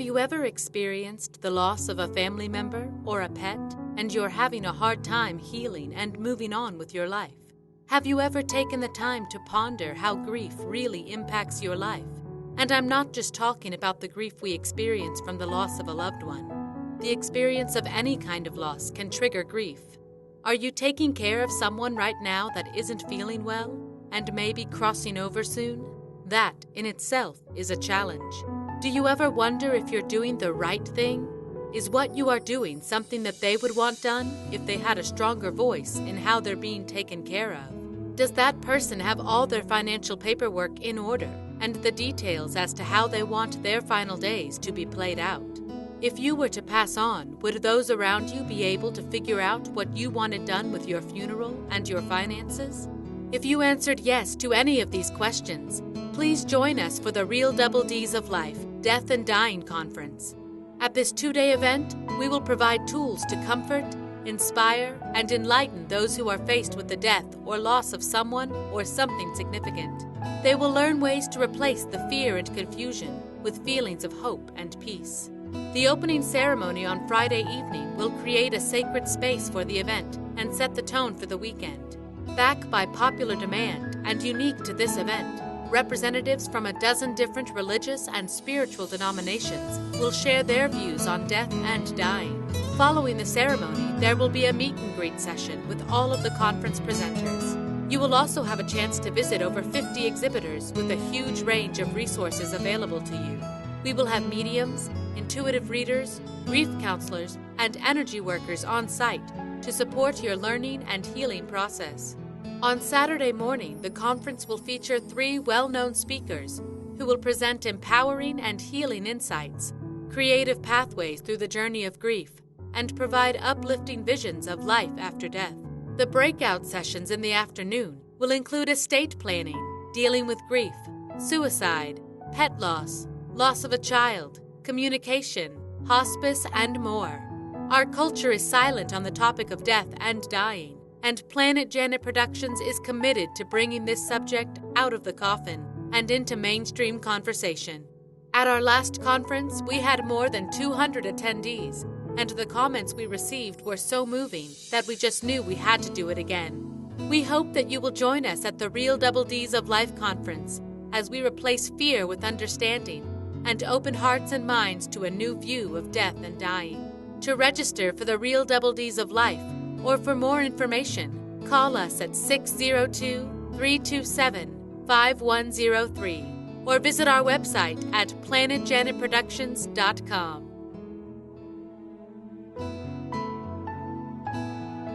Have you ever experienced the loss of a family member or a pet, and you're having a hard time healing and moving on with your life? Have you ever taken the time to ponder how grief really impacts your life? And I'm not just talking about the grief we experience from the loss of a loved one. The experience of any kind of loss can trigger grief. Are you taking care of someone right now that isn't feeling well and may be crossing over soon? That, in itself, is a challenge. Do you ever wonder if you're doing the right thing? Is what you are doing something that they would want done if they had a stronger voice in how they're being taken care of? Does that person have all their financial paperwork in order and the details as to how they want their final days to be played out? If you were to pass on, would those around you be able to figure out what you wanted done with your funeral and your finances? If you answered yes to any of these questions, please join us for the Real Double D's of Life Death and Dying Conference. At this 2-day event, we will provide tools to comfort, inspire, and enlighten those who are faced with the death or loss of someone or something significant. They will learn ways to replace the fear and confusion with feelings of hope and peace. The opening ceremony on Friday evening will create a sacred space for the event and set the tone for the weekend. Back by popular demand and unique to this event, representatives from a dozen different religious and spiritual denominations will share their views on death and dying. Following the ceremony, there will be a meet and greet session with all of the conference presenters. You will also have a chance to visit over 50 exhibitors with a huge range of resources available to you. We will have mediums, intuitive readers, grief counselors, and energy workers on site to support your learning and healing process. On Saturday morning, the conference will feature 3 well-known speakers who will present empowering and healing insights, creative pathways through the journey of grief, and provide uplifting visions of life after death. The breakout sessions in the afternoon will include estate planning, dealing with grief, suicide, pet loss, loss of a child, communication, hospice, and more. Our culture is silent on the topic of death and dying, and Planet Janet Productions is committed to bringing this subject out of the coffin and into mainstream conversation. At our last conference, we had more than 200 attendees, and the comments we received were so moving that we just knew we had to do it again. We hope that you will join us at the Real Double D's of Life conference as we replace fear with understanding and open hearts and minds to a new view of death and dying. To register for the Real Double D's of Life, or for more information, call us at 602-327-5103 or visit our website at planetjanetproductions.com.